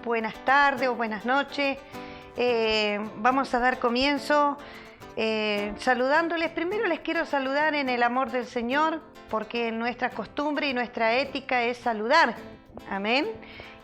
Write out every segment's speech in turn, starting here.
Buenas tardes o buenas noches. Vamos a dar comienzo saludándoles. Primero les quiero saludar en el amor del Señor, porque nuestra costumbre y nuestra ética es saludar. Amén.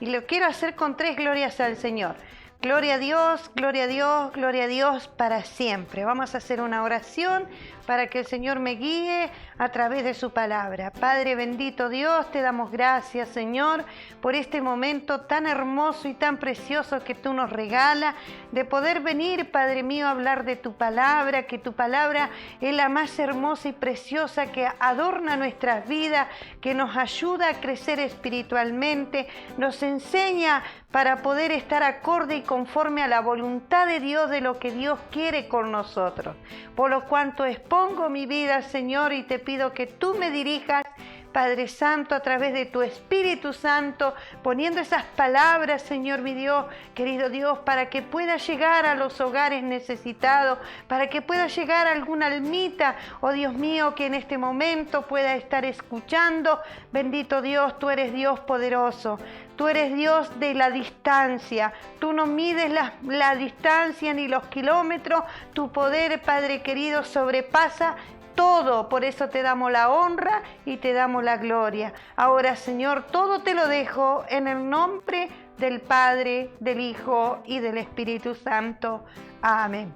Y lo quiero hacer con 3 glorias al Señor. Gloria a Dios, gloria a Dios, gloria a Dios para siempre. Vamos a hacer una oración para que el Señor me guíe a través de su palabra. Padre bendito Dios, te damos gracias, Señor, por este momento tan hermoso y tan precioso que tú nos regalas, de poder venir, Padre mío, a hablar de tu palabra, que tu palabra es la más hermosa y preciosa que adorna nuestras vidas, que nos ayuda a crecer espiritualmente, nos enseña para poder estar acorde y conforme a la voluntad de Dios, de lo que Dios quiere con nosotros. Por lo cuanto expongo mi vida, Señor, y te pido que tú me dirijas, Padre Santo, a través de tu Espíritu Santo, poniendo esas palabras, Señor mi Dios, querido Dios, para que pueda llegar a los hogares necesitados, para que pueda llegar a alguna almita, oh Dios mío, que en este momento pueda estar escuchando. Bendito Dios, tú eres Dios poderoso. Tú eres Dios de la distancia, tú no mides la distancia ni los kilómetros, tu poder, Padre querido, sobrepasa todo, por eso te damos la honra y te damos la gloria. Ahora, Señor, todo te lo dejo en el nombre del Padre, del Hijo y del Espíritu Santo. Amén.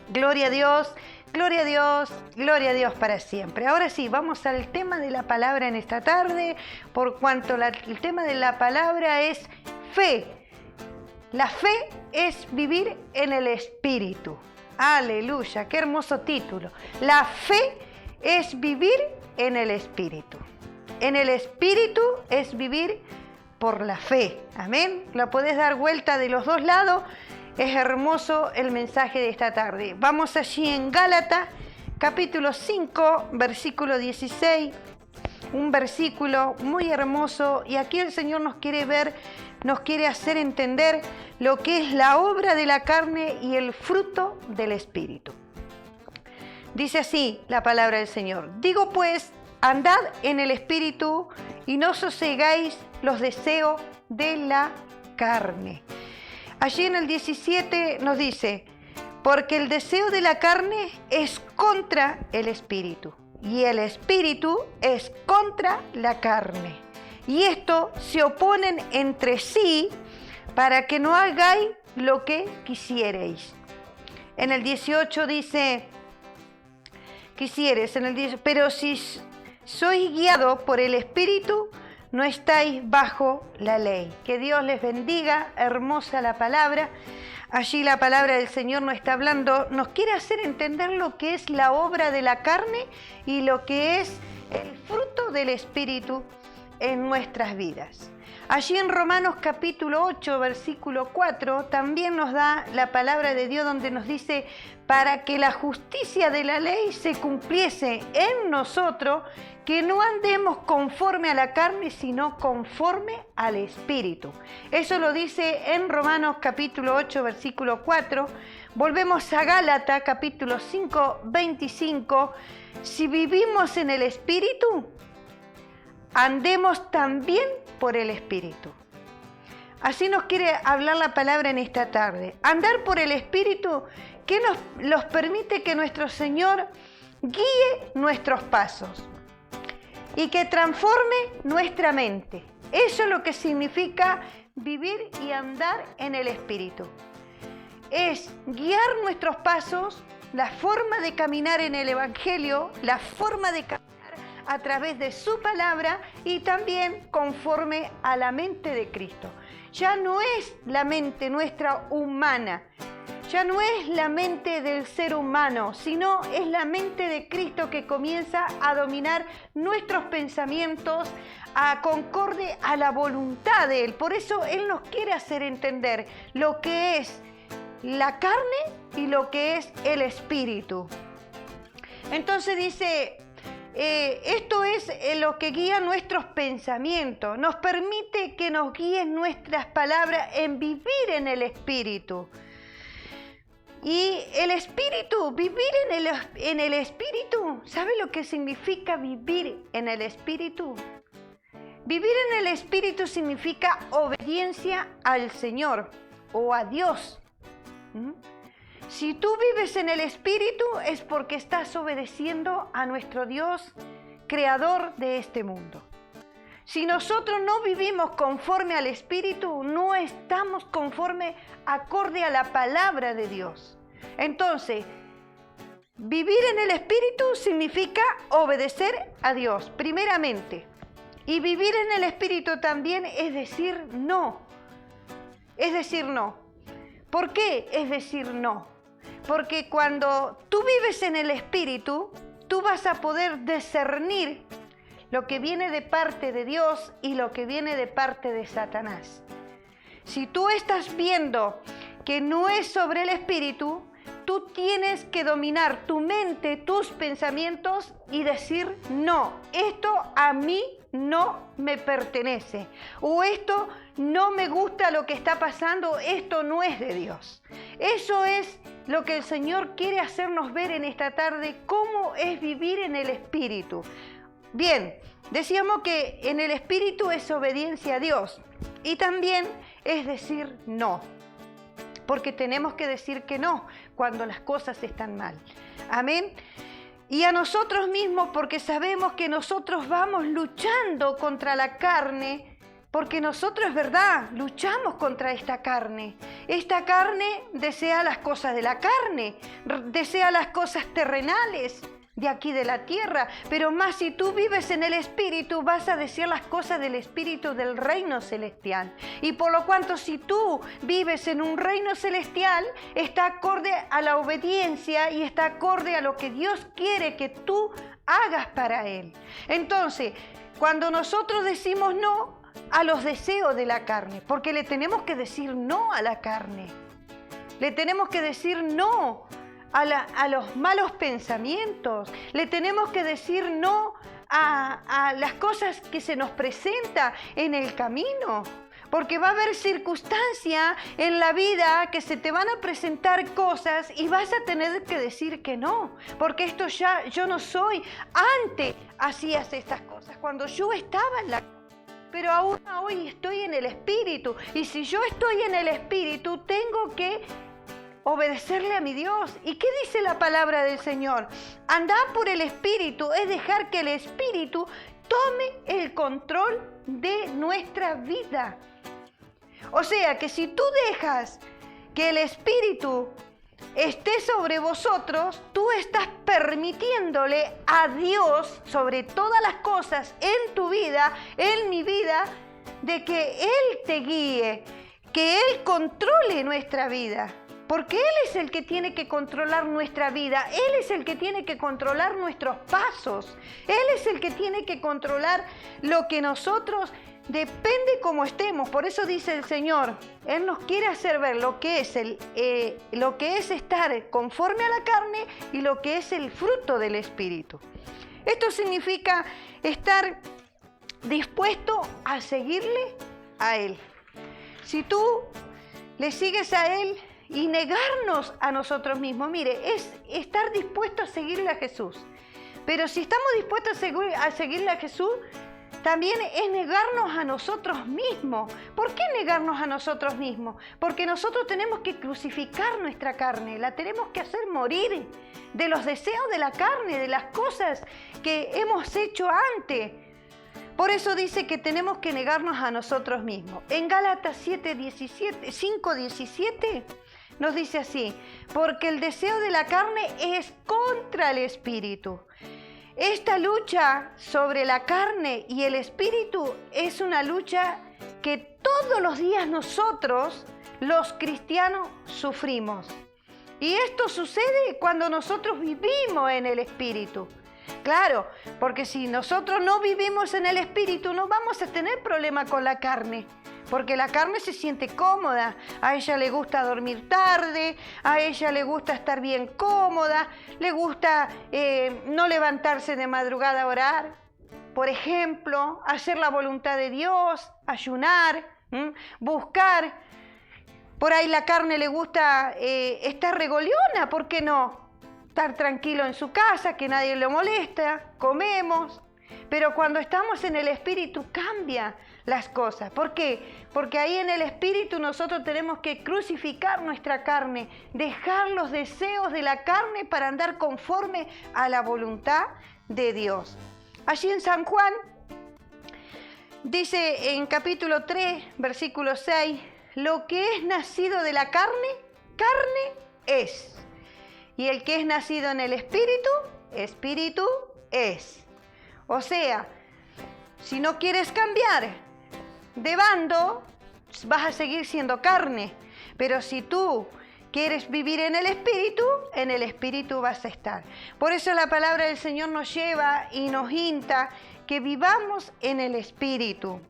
Gloria a Dios. Gloria a Dios, gloria a Dios para siempre. Ahora sí, vamos al tema de la palabra en esta tarde, por cuanto el tema de la palabra es fe. La fe es vivir en el Espíritu. Aleluya, qué hermoso título. La fe es vivir en el Espíritu. En el Espíritu es vivir por la fe. Amén. La podés dar vuelta de los dos lados. Es hermoso el mensaje de esta tarde. Vamos allí en Gálatas, capítulo 5, versículo 16. Un versículo muy hermoso. Y aquí el Señor nos quiere hacer entender lo que es la obra de la carne y el fruto del Espíritu. Dice así la palabra del Señor. Digo pues, andad en el Espíritu y no sosegáis los deseos de la carne. Allí en el 17 nos dice, porque el deseo de la carne es contra el Espíritu, y el Espíritu es contra la carne. Y esto se oponen entre sí para que no hagáis lo que quisiereis. En el 18 dice, quisieres, en el 10, pero si sois guiados por el Espíritu, no estáis bajo la ley. Que Dios les bendiga, hermosa la palabra. Allí la palabra del Señor nos está hablando, nos quiere hacer entender lo que es la obra de la carne y lo que es el fruto del Espíritu en nuestras vidas. Allí en Romanos capítulo 8, versículo 4, también nos da la palabra de Dios donde nos dice, para que la justicia de la ley se cumpliese en nosotros, que no andemos conforme a la carne, sino conforme al Espíritu. Eso lo dice en Romanos capítulo 8, versículo 4. Volvemos a Gálatas capítulo 5, 25. Si vivimos en el Espíritu, andemos también por el Espíritu. Así nos quiere hablar la palabra en esta tarde. Andar por el Espíritu que nos permite que nuestro Señor guíe nuestros pasos y que transforme nuestra mente. Eso es lo que significa vivir y andar en el Espíritu. Es guiar nuestros pasos, la forma de caminar en el Evangelio, la forma de caminar a través de su palabra y también conforme a la mente de Cristo. Ya no es la mente nuestra humana, ya no es la mente del ser humano, sino es la mente de Cristo que comienza a dominar nuestros pensamientos a concorde a la voluntad de Él. Por eso Él nos quiere hacer entender lo que es la carne y lo que es el Espíritu. Entonces dice, esto es lo que guía nuestros pensamientos, nos permite que nos guíen nuestras palabras en vivir en el Espíritu. Y el Espíritu, vivir en el Espíritu, ¿sabe lo que significa vivir en el Espíritu? Vivir en el Espíritu significa obediencia al Señor o a Dios. Si tú vives en el Espíritu es porque estás obedeciendo a nuestro Dios, creador de este mundo. Si nosotros no vivimos conforme al Espíritu, no estamos conforme, acorde a la palabra de Dios. Entonces, vivir en el Espíritu significa obedecer a Dios, primeramente. Y vivir en el Espíritu también es decir no. Es decir no. ¿Por qué es decir no? Porque cuando tú vives en el Espíritu, tú vas a poder discernir lo que viene de parte de Dios y lo que viene de parte de Satanás. Si tú estás viendo que no es sobre el Espíritu, tú tienes que dominar tu mente, tus pensamientos y decir no, esto a mí no me pertenece, o esto no me gusta lo que está pasando, esto no es de Dios. Eso es lo que el Señor quiere hacernos ver en esta tarde, cómo es vivir en el Espíritu. Bien, decíamos que en el Espíritu es obediencia a Dios y también es decir no, porque tenemos que decir que no cuando las cosas están mal. Amén. Y a nosotros mismos, porque sabemos que nosotros vamos luchando contra la carne, porque nosotros, es verdad, luchamos contra esta carne. Esta carne desea las cosas de la carne, desea las cosas terrenales de aquí de la tierra, pero más si tú vives en el Espíritu, vas a desear las cosas del Espíritu del reino celestial. Y por lo cuanto, si tú vives en un reino celestial, está acorde a la obediencia y está acorde a lo que Dios quiere que tú hagas para Él. Entonces, cuando nosotros decimos no a los deseos de la carne, porque le tenemos que decir no a la carne, le tenemos que decir no a los malos pensamientos, le tenemos que decir no a las cosas que se nos presenta en el camino, porque va a haber circunstancias en la vida que se te van a presentar cosas y vas a tener que decir que no, porque esto ya yo no soy. Antes hacías estas cosas cuando yo estaba en la... Pero aún hoy estoy en el Espíritu, y si yo estoy en el Espíritu tengo que obedecerle a mi Dios. ¿Y qué dice la palabra del Señor? Andar por el Espíritu es dejar que el Espíritu tome el control de nuestra vida. O sea que si tú dejas que el Espíritu esté sobre vosotros, tú estás permitiéndole a Dios sobre todas las cosas en tu vida, en mi vida, de que Él te guíe, que Él controle nuestra vida. Porque Él es el que tiene que controlar nuestra vida, Él es el que tiene que controlar nuestros pasos, Él es el que tiene que controlar lo que nosotros, depende cómo estemos. Por eso dice el Señor, Él nos quiere hacer ver lo que es estar conforme a la carne y lo que es el fruto del Espíritu. Esto significa estar dispuesto a seguirle a Él. Si tú le sigues a Él, y negarnos a nosotros mismos, mire, es estar dispuesto a seguirle a Jesús. Pero si estamos dispuestos a seguirle a Jesús, también es negarnos a nosotros mismos. ¿Por qué negarnos a nosotros mismos? Porque nosotros tenemos que crucificar nuestra carne, la tenemos que hacer morir de los deseos de la carne, de las cosas que hemos hecho antes. Por eso dice que tenemos que negarnos a nosotros mismos. En Gálatas 5:17 nos dice así, porque el deseo de la carne es contra el Espíritu. Esta lucha sobre la carne y el Espíritu es una lucha que todos los días nosotros, los cristianos, sufrimos. Y esto sucede cuando nosotros vivimos en el Espíritu. Claro, porque si nosotros no vivimos en el Espíritu, no vamos a tener problema con la carne. Porque la carne se siente cómoda, a ella le gusta dormir tarde, a ella le gusta estar bien cómoda, le gusta no levantarse de madrugada a orar, por ejemplo, hacer la voluntad de Dios, ayunar, buscar. Por ahí la carne le gusta estar regoliona, ¿por qué no? Estar tranquilo en su casa, que nadie lo molesta, comemos. Pero cuando estamos en el Espíritu cambia las cosas. ¿Por qué? Porque ahí en el Espíritu nosotros tenemos que crucificar nuestra carne, dejar los deseos de la carne para andar conforme a la voluntad de Dios. Allí en San Juan dice en capítulo 3, versículo 6, lo que es nacido de la carne, carne es. Y el que es nacido en el Espíritu, Espíritu es. O sea, si no quieres cambiar de bando, vas a seguir siendo carne. Pero si tú quieres vivir en el Espíritu vas a estar. Por eso la palabra del Señor nos lleva y nos insta que vivamos en el Espíritu.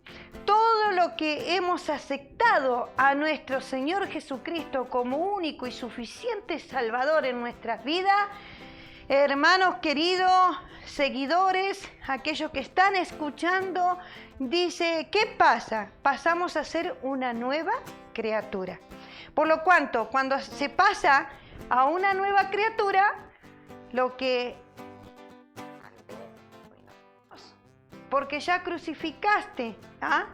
Todo lo que hemos aceptado a nuestro Señor Jesucristo como único y suficiente Salvador en nuestras vidas, hermanos queridos, seguidores, aquellos que están escuchando, dice, ¿qué pasa? Pasamos a ser una nueva criatura. Por lo cuanto, cuando se pasa a una nueva criatura, lo que... porque ya crucificaste, ¿ah?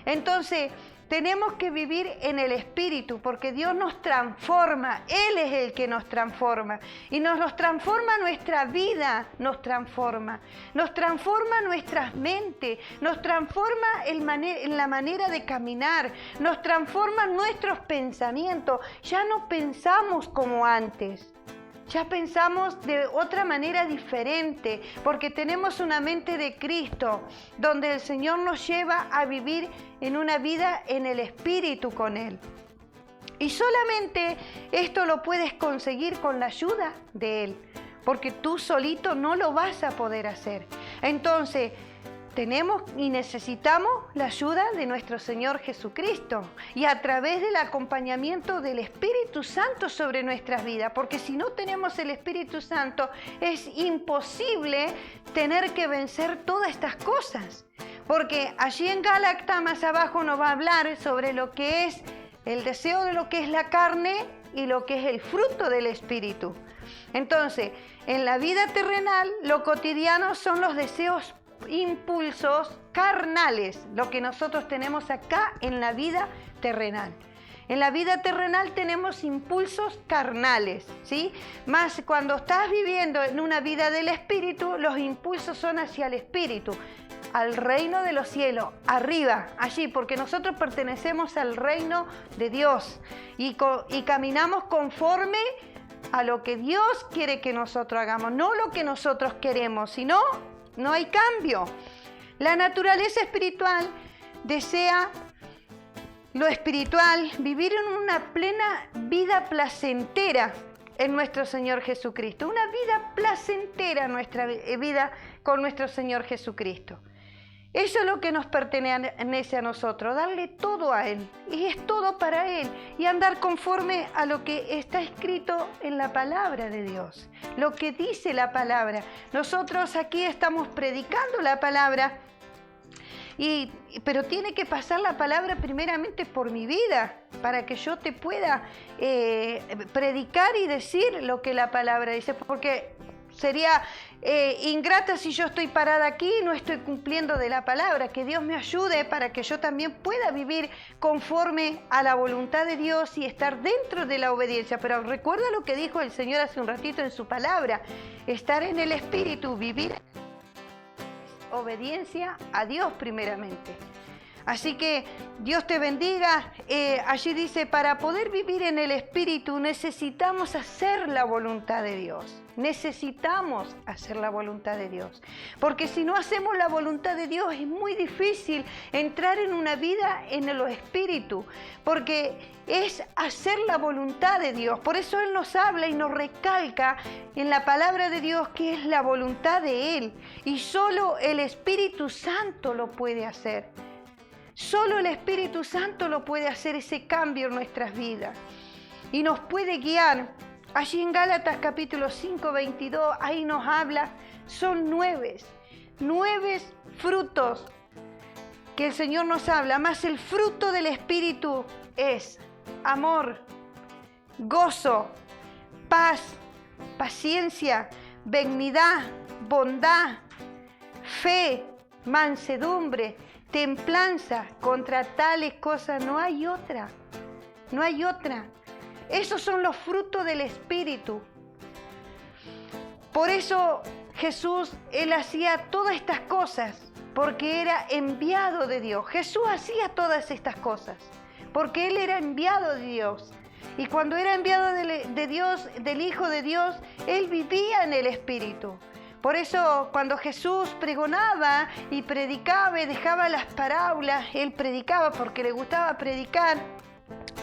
Entonces, tenemos que vivir en el Espíritu, porque Dios nos transforma, Él es el que nos transforma, y nos transforma nuestra vida, nos transforma nuestras mentes, nos transforma en la manera de caminar, nos transforma nuestros pensamientos, ya no pensamos como antes. Ya pensamos de otra manera diferente, porque tenemos una mente de Cristo, donde el Señor nos lleva a vivir en una vida en el Espíritu con Él. Y solamente esto lo puedes conseguir con la ayuda de Él, porque tú solito no lo vas a poder hacer. Entonces, tenemos y necesitamos la ayuda de nuestro Señor Jesucristo y a través del acompañamiento del Espíritu Santo sobre nuestras vidas, porque si no tenemos el Espíritu Santo es imposible tener que vencer todas estas cosas, porque allí en Gálatas más abajo nos va a hablar sobre lo que es el deseo de lo que es la carne y lo que es el fruto del Espíritu. Entonces, en la vida terrenal, lo cotidiano son los deseos, impulsos carnales, lo que nosotros tenemos acá en la vida terrenal. En la vida terrenal tenemos impulsos carnales, ¿sí? Más cuando estás viviendo en una vida del Espíritu, los impulsos son hacia el Espíritu, al reino de los cielos, arriba, allí, porque nosotros pertenecemos al reino de Dios y caminamos conforme a lo que Dios quiere que nosotros hagamos, no lo que nosotros queremos, sino no hay cambio. La naturaleza espiritual desea lo espiritual, vivir en una plena vida placentera en nuestro Señor Jesucristo. Una vida placentera en nuestra vida con nuestro Señor Jesucristo. Eso es lo que nos pertenece a nosotros, darle todo a Él. Y es todo para Él. Y andar conforme a lo que está escrito en la palabra de Dios. Lo que dice la palabra. Nosotros aquí estamos predicando la palabra. Pero tiene que pasar la palabra primeramente por mi vida. Para que yo te pueda predicar y decir lo que la palabra dice. Porque sería ingrata si yo estoy parada aquí y no estoy cumpliendo de la palabra. Que Dios me ayude para que yo también pueda vivir conforme a la voluntad de Dios y estar dentro de la obediencia. Pero recuerda lo que dijo el Señor hace un ratito en su palabra. Estar en el Espíritu, vivir obediencia a Dios primeramente. Así que Dios te bendiga. Allí dice, para poder vivir en el Espíritu necesitamos hacer la voluntad de Dios. Necesitamos hacer la voluntad de Dios. Porque si no hacemos la voluntad de Dios es muy difícil entrar en una vida en el Espíritu. Porque es hacer la voluntad de Dios. Por eso Él nos habla y nos recalca en la palabra de Dios que es la voluntad de Él. Y solo el Espíritu Santo lo puede hacer. Solo el Espíritu Santo lo puede hacer ese cambio en nuestras vidas y nos puede guiar. Allí en Gálatas capítulo 5, 22, ahí nos habla, son 9 frutos que el Señor nos habla, más el fruto del Espíritu es amor, gozo, paz, paciencia, benignidad, bondad, fe, mansedumbre, templanza. Contra tales cosas no hay otra. No hay otra. Esos son los frutos del Espíritu. Por eso Jesús, Él hacía todas estas cosas, porque era enviado de Dios. Jesús hacía todas estas cosas, porque Él era enviado de Dios. Y cuando era enviado de Dios, del Hijo de Dios, Él vivía en el Espíritu. Por eso cuando Jesús pregonaba y predicaba y dejaba las parábolas, Él predicaba porque le gustaba predicar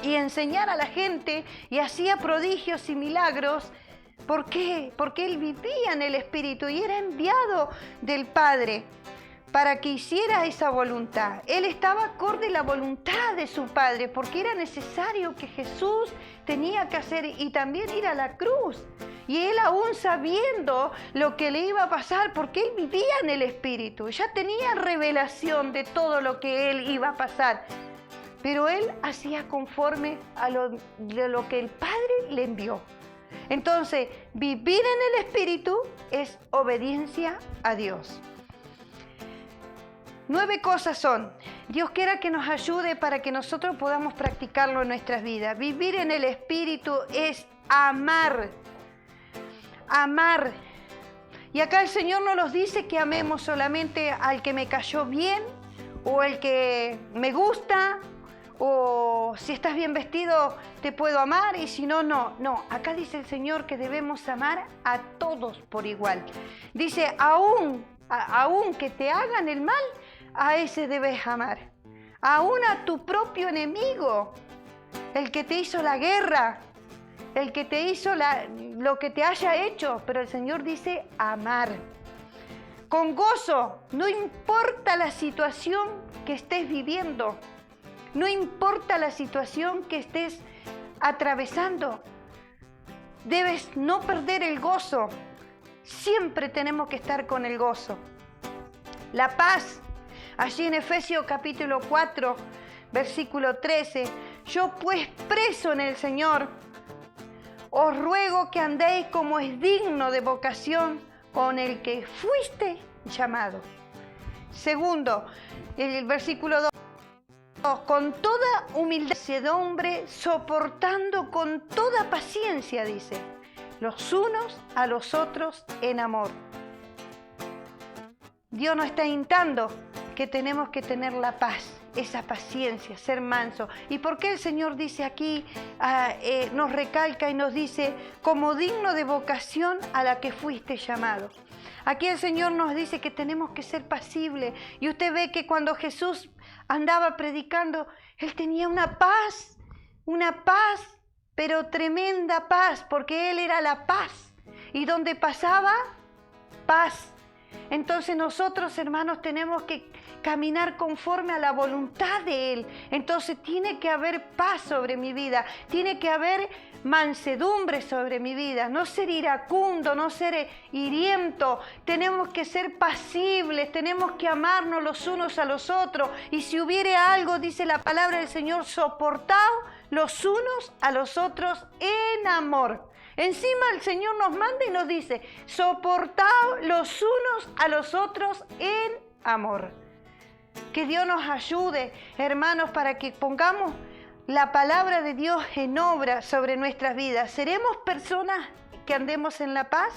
y enseñar a la gente y hacía prodigios y milagros. ¿Por qué? Porque Él vivía en el Espíritu y era enviado del Padre para que hiciera esa voluntad. Él estaba acorde a la voluntad de su Padre, porque era necesario que Jesús tenía que hacer y también ir a la cruz. Y Él aún sabiendo lo que le iba a pasar, porque Él vivía en el Espíritu, ya tenía revelación de todo lo que Él iba a pasar. Pero Él hacía conforme a lo que el Padre le envió. Entonces, vivir en el Espíritu es obediencia a Dios. 9 cosas son. Dios quiera que nos ayude para que nosotros podamos practicarlo en nuestras vidas. Vivir en el Espíritu es amar. Amar. Y acá el Señor no nos dice que amemos solamente al que me cayó bien, o el que me gusta, o si estás bien vestido te puedo amar y si no, no. No, acá dice el Señor que debemos amar a todos por igual. Dice, aún que te hagan el mal, a ese debes amar. Aún a tu propio enemigo, el que te hizo la guerra, el que te hizo lo que te haya hecho, pero el Señor dice amar. Con gozo, no importa la situación que estés viviendo, no importa la situación que estés atravesando, debes no perder el gozo. Siempre tenemos que estar con el gozo. La paz. Allí en Efesios capítulo 4, versículo 13, yo pues preso en el Señor, os ruego que andéis como es digno de vocación con el que fuiste llamado. Segundo, el versículo 2, con toda humildad y mansedumbre, soportando con toda paciencia, dice, los unos a los otros en amor. Dios nos está instando que tenemos que tener la paz, esa paciencia, ser manso. ¿Y por qué el Señor dice aquí, nos recalca y nos dice, como digno de vocación a la que fuiste llamado? Aquí el Señor nos dice que tenemos que ser pasibles. Y usted ve que cuando Jesús andaba predicando, Él tenía una paz, pero tremenda paz, porque Él era la paz. Y donde pasaba, paz. Entonces nosotros, hermanos, tenemos que caminar conforme a la voluntad de Él. Entonces tiene que haber paz sobre mi vida, tiene que haber mansedumbre sobre mi vida, no ser iracundo, no ser hiriento, tenemos que ser pasibles, tenemos que amarnos los unos a los otros, y si hubiere algo, dice la palabra del Señor, soportaos los unos a los otros en amor. Encima el Señor nos manda y nos dice, soportaos los unos a los otros en amor. Que Dios nos ayude, hermanos, para que pongamos la palabra de Dios en obra sobre nuestras vidas. ¿Seremos personas que andemos en la paz?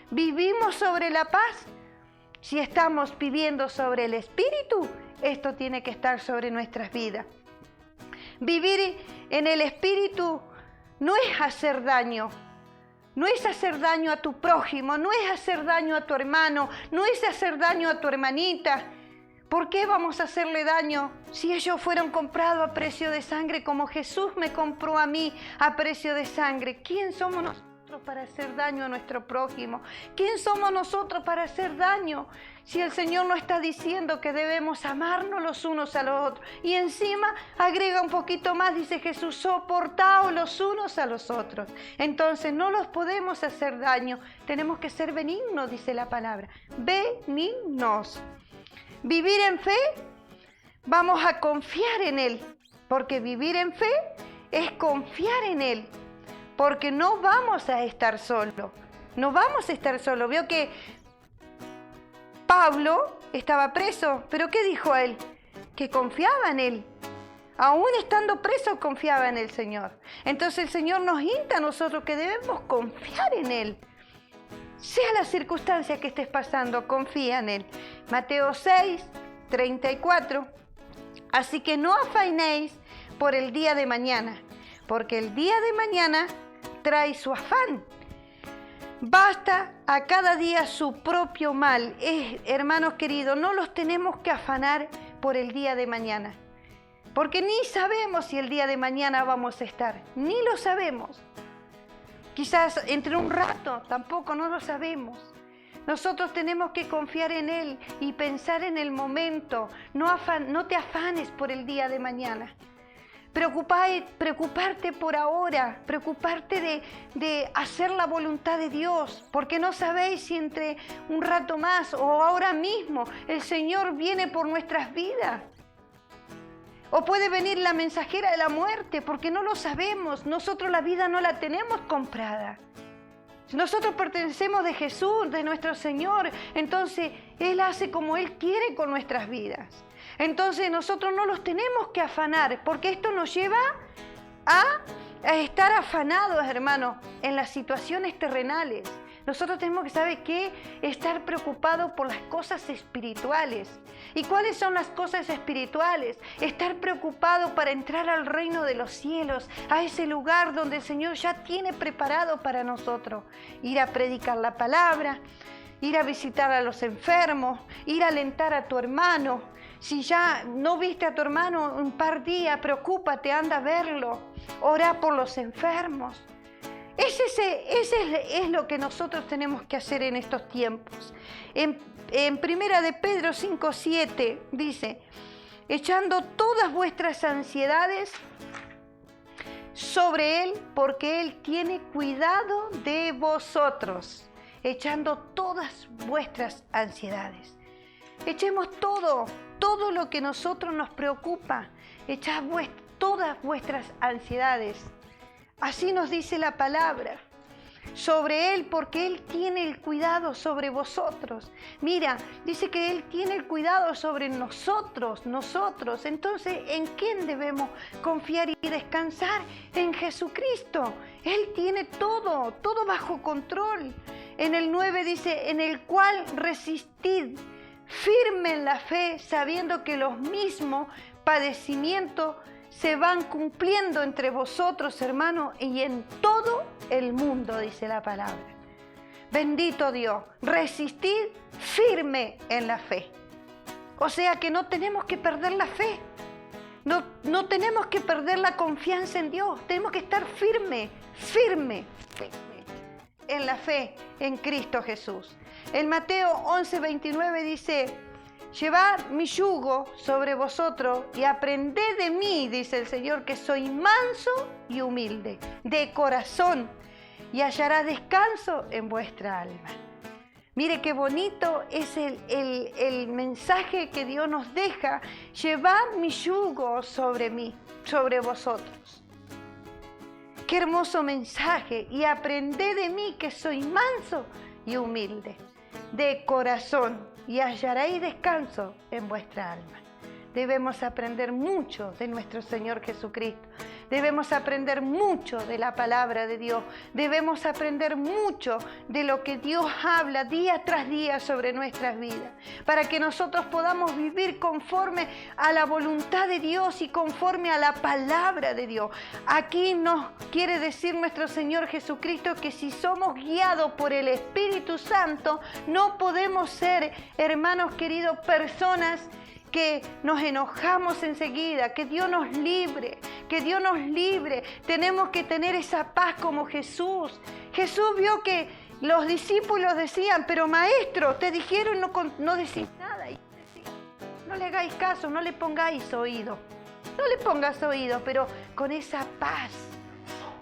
¿Vivimos sobre la paz? Si estamos viviendo sobre el Espíritu, esto tiene que estar sobre nuestras vidas. Vivir en el Espíritu no es hacer daño. No es hacer daño a tu prójimo, no es hacer daño a tu hermano, no es hacer daño a tu hermanita. ¿Por qué vamos a hacerle daño si ellos fueron comprados a precio de sangre como Jesús me compró a mí a precio de sangre? ¿Quién somos nosotros para hacer daño a nuestro prójimo? ¿Quién somos nosotros para hacer daño si el Señor nos está diciendo que debemos amarnos los unos a los otros? Y encima agrega un poquito más, dice Jesús, soportaos los unos a los otros. Entonces no los podemos hacer daño, tenemos que ser benignos, dice la palabra, benignos. Vivir en fe, vamos a confiar en Él, porque vivir en fe es confiar en Él, porque no vamos a estar solos, no vamos a estar solos. Veo que Pablo estaba preso, pero ¿qué dijo él? Que confiaba en él. Aún estando preso, confiaba en el Señor. Entonces el Señor nos insta a nosotros que debemos confiar en Él. Sea la circunstancia que estés pasando, confía en Él. Mateo 6, 34. Así que no afainéis por el día de mañana, porque el día de mañana trae su afán. Basta a cada día su propio mal. Hermanos queridos, no los tenemos que afanar por el día de mañana. Porque ni sabemos si el día de mañana vamos a estar, ni lo sabemos. Quizás entre un rato, tampoco no lo sabemos. Nosotros tenemos que confiar en Él y pensar en el momento. No te afanes por el día de mañana. Preocuparte por ahora, preocuparte de hacer la voluntad de Dios, porque no sabéis si entre un rato más o ahora mismo el Señor viene por nuestras vidas. O puede venir la mensajera de la muerte, porque no lo sabemos. Nosotros la vida no la tenemos comprada. Nosotros pertenecemos de Jesús, de nuestro Señor. Entonces, Él hace como Él quiere con nuestras vidas. Entonces, nosotros no los tenemos que afanar, porque esto nos lleva a estar afanados, hermanos, en las situaciones terrenales. Nosotros tenemos que saber qué, estar preocupados por las cosas espirituales. ¿Y cuáles son las cosas espirituales? Estar preocupado para entrar al reino de los cielos, a ese lugar donde el Señor ya tiene preparado para nosotros. Ir a predicar la palabra, ir a visitar a los enfermos, ir a alentar a tu hermano. Si ya no viste a tu hermano un par de días, preocúpate, anda a verlo. Ora por los enfermos. Ese es lo que nosotros tenemos que hacer en estos tiempos. En Primera de Pedro 5:7 dice, echando todas vuestras ansiedades sobre Él, porque Él tiene cuidado de vosotros. Echando todas vuestras ansiedades. Echemos todo lo que a nosotros nos preocupa. Echad todas vuestras ansiedades. Así nos dice la palabra, sobre Él, porque Él tiene el cuidado sobre vosotros. Mira, dice que Él tiene el cuidado sobre nosotros. Entonces, ¿en quién debemos confiar y descansar? En Jesucristo. Él tiene todo bajo control. En el 9 dice, en el cual resistid firme en la fe, sabiendo que los mismos padecimientos se van cumpliendo entre vosotros, hermanos, y en todo el mundo, dice la palabra. Bendito Dios, resistid firme en la fe. O sea que no tenemos que perder la fe. No tenemos que perder la confianza en Dios. Tenemos que estar firme en la fe en Cristo Jesús. En Mateo 11:29 dice, llevad mi yugo sobre vosotros y aprended de mí, dice el Señor, que soy manso y humilde de corazón, y hallará descanso en vuestra alma. Mire qué bonito es el mensaje que Dios nos deja. Llevad mi yugo sobre mí, sobre vosotros. Qué hermoso mensaje. Y aprended de mí, que soy manso y humilde de corazón, y hallaréis descanso en vuestra alma. Debemos aprender mucho de nuestro Señor Jesucristo. Debemos aprender mucho de la palabra de Dios. Debemos aprender mucho de lo que Dios habla día tras día sobre nuestras vidas, para que nosotros podamos vivir conforme a la voluntad de Dios y conforme a la palabra de Dios. Aquí nos quiere decir nuestro Señor Jesucristo que si somos guiados por el Espíritu Santo, no podemos ser, hermanos queridos, personas que nos enojamos enseguida. Que Dios nos libre, que Dios nos libre. Tenemos que tener esa paz como Jesús. Jesús vio que los discípulos decían, pero maestro, te dijeron no decís nada. Y decía, no le hagáis caso, no le pongáis oído. No le pongas oído, pero con esa paz,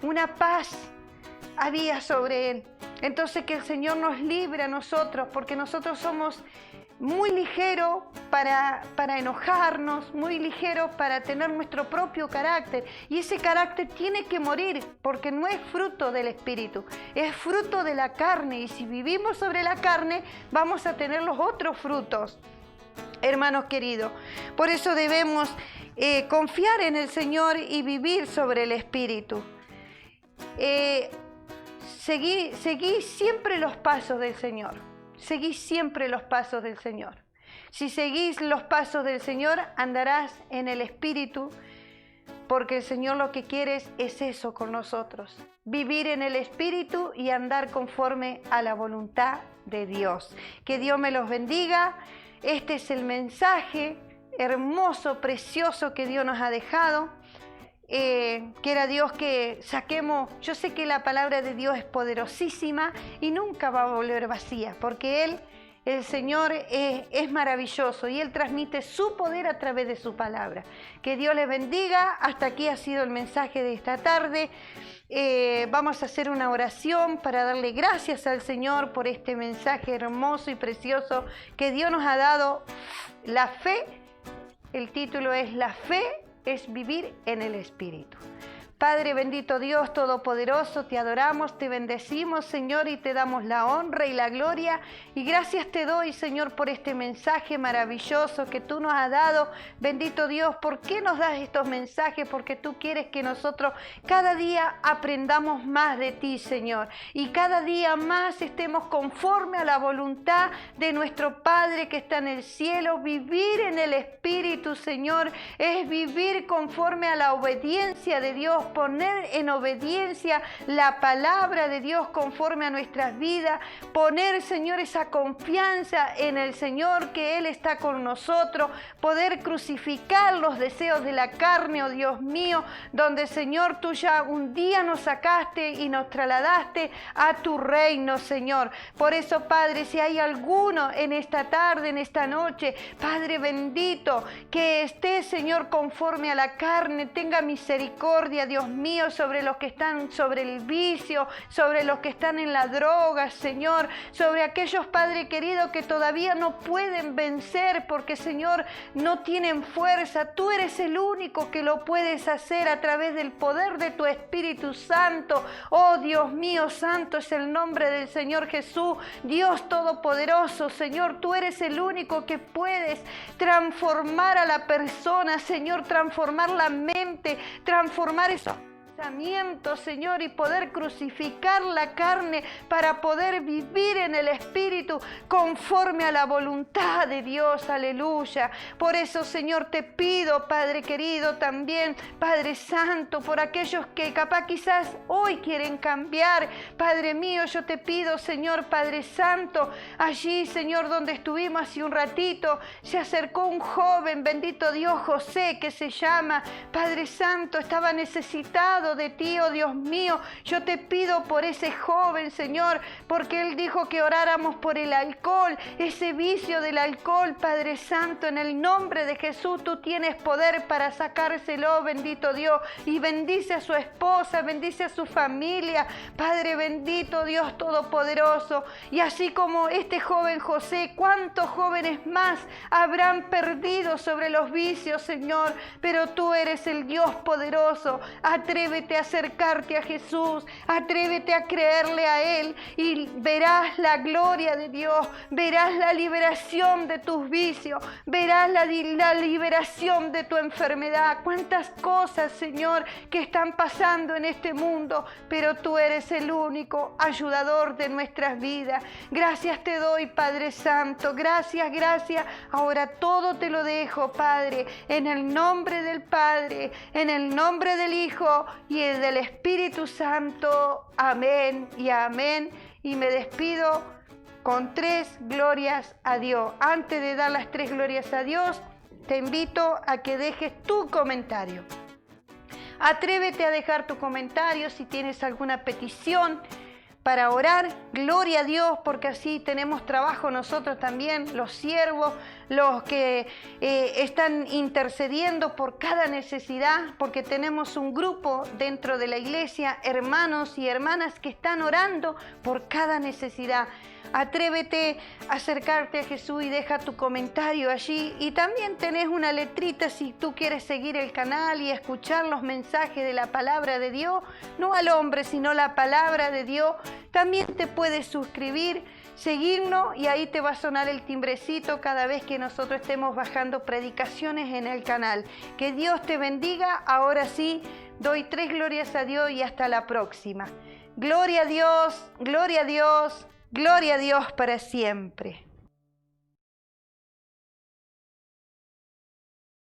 una paz había sobre él. Entonces que el Señor nos libre a nosotros, porque nosotros somos muy ligeros para enojarnos, muy ligeros para tener nuestro propio carácter. Y ese carácter tiene que morir, porque no es fruto del Espíritu, es fruto de la carne. Y si vivimos sobre la carne, vamos a tener los otros frutos. hermanos queridos. Por eso debemos confiar en el Señor y vivir sobre el Espíritu. Seguí siempre los pasos del Señor. Seguí siempre los pasos del Señor. Si seguís los pasos del Señor, andarás en el Espíritu, porque el Señor lo que quiere es eso con nosotros. Vivir en el Espíritu y andar conforme a la voluntad de Dios. Que Dios me los bendiga. Este es el mensaje hermoso, precioso que Dios nos ha dejado. Quiera Dios que saquemos, yo sé que la palabra de Dios es poderosísima y nunca va a volver vacía, porque el Señor es maravilloso y Él transmite su poder a través de su palabra. Que Dios les bendiga. Hasta aquí ha sido el mensaje de esta tarde. Vamos a hacer una oración para darle gracias al Señor por este mensaje hermoso y precioso que Dios nos ha dado. La fe, el título es La fe es vivir en el Espíritu. Padre bendito Dios Todopoderoso, te adoramos, te bendecimos, Señor, y te damos la honra y la gloria. Y gracias te doy, Señor, por este mensaje maravilloso que tú nos has dado. Bendito Dios, ¿por qué nos das estos mensajes? Porque tú quieres que nosotros cada día aprendamos más de ti, Señor. Y cada día más estemos conforme a la voluntad de nuestro Padre que está en el cielo. Vivir en el Espíritu, Señor, es vivir conforme a la obediencia de Dios. Poner en obediencia la palabra de Dios conforme a nuestras vidas, poner, Señor, esa confianza en el Señor, que Él está con nosotros, poder crucificar los deseos de la carne, oh Dios mío, donde, Señor, tú ya un día nos sacaste y nos trasladaste a tu reino, Señor. Por eso, Padre, si hay alguno en esta tarde, en esta noche, Padre bendito, que esté, Señor, conforme a la carne, tenga misericordia, Dios mío, sobre los que están sobre el vicio, sobre los que están en la droga, Señor, sobre aquellos, Padre querido, que todavía no pueden vencer porque, Señor, no tienen fuerza. Tú eres el único que lo puedes hacer a través del poder de tu Espíritu Santo. Oh Dios mío, santo es el nombre del Señor Jesús, Dios Todopoderoso. Señor, tú eres el único que puedes transformar a la persona, Señor, transformar la mente, transformar esos pensamientos, Señor, y poder crucificar la carne para poder vivir en el Espíritu conforme a la voluntad de Dios. Aleluya. Por eso, Señor, te pido, Padre querido, también, Padre Santo, por aquellos que capaz quizás hoy quieren cambiar. Padre mío, yo te pido, Señor, Padre Santo, allí, Señor, donde estuvimos hace un ratito, se acercó un joven, bendito Dios, José, que se llama, Padre Santo, estaba necesitado de ti, oh Dios mío. Yo te pido por ese joven, Señor, porque él dijo que oráramos por el alcohol, ese vicio del alcohol, Padre Santo, en el nombre de Jesús, tú tienes poder para sacárselo, bendito Dios, y bendice a su esposa, bendice a su familia, Padre bendito, Dios Todopoderoso. Y así como este joven José, ¿cuántos jóvenes más habrán perdido sobre los vicios, Señor? Pero tú eres el Dios poderoso. Atrévete a acercarte a Jesús, atrévete a creerle a Él y verás la gloria de Dios, verás la liberación de tus vicios, verás la liberación de tu enfermedad. Cuántas cosas, Señor, que están pasando en este mundo, pero tú eres el único ayudador de nuestras vidas. Gracias te doy, Padre Santo, gracias, gracias. Ahora todo te lo dejo, Padre, en el nombre del Padre, en el nombre del Hijo y el del Espíritu Santo. Amén y amén. Y me despido con 3 glorias a Dios. Antes de dar las 3 glorias a Dios, te invito a que dejes tu comentario. Atrévete a dejar tu comentario si tienes alguna petición para orar. Gloria a Dios, porque así tenemos trabajo nosotros también, los siervos, los que están intercediendo por cada necesidad, porque tenemos un grupo dentro de la iglesia, hermanos y hermanas que están orando por cada necesidad. Atrévete a acercarte a Jesús y deja tu comentario allí. Y también tenés una letrita si tú quieres seguir el canal y escuchar los mensajes de la palabra de Dios, no al hombre, sino la palabra de Dios. También te puedes suscribir seguirnos y ahí te va a sonar el timbrecito cada vez que nosotros estemos bajando predicaciones en el canal. Que Dios te bendiga. Ahora sí, doy 3 glorias a Dios y hasta la próxima. Gloria a Dios, gloria a Dios, gloria a Dios para siempre.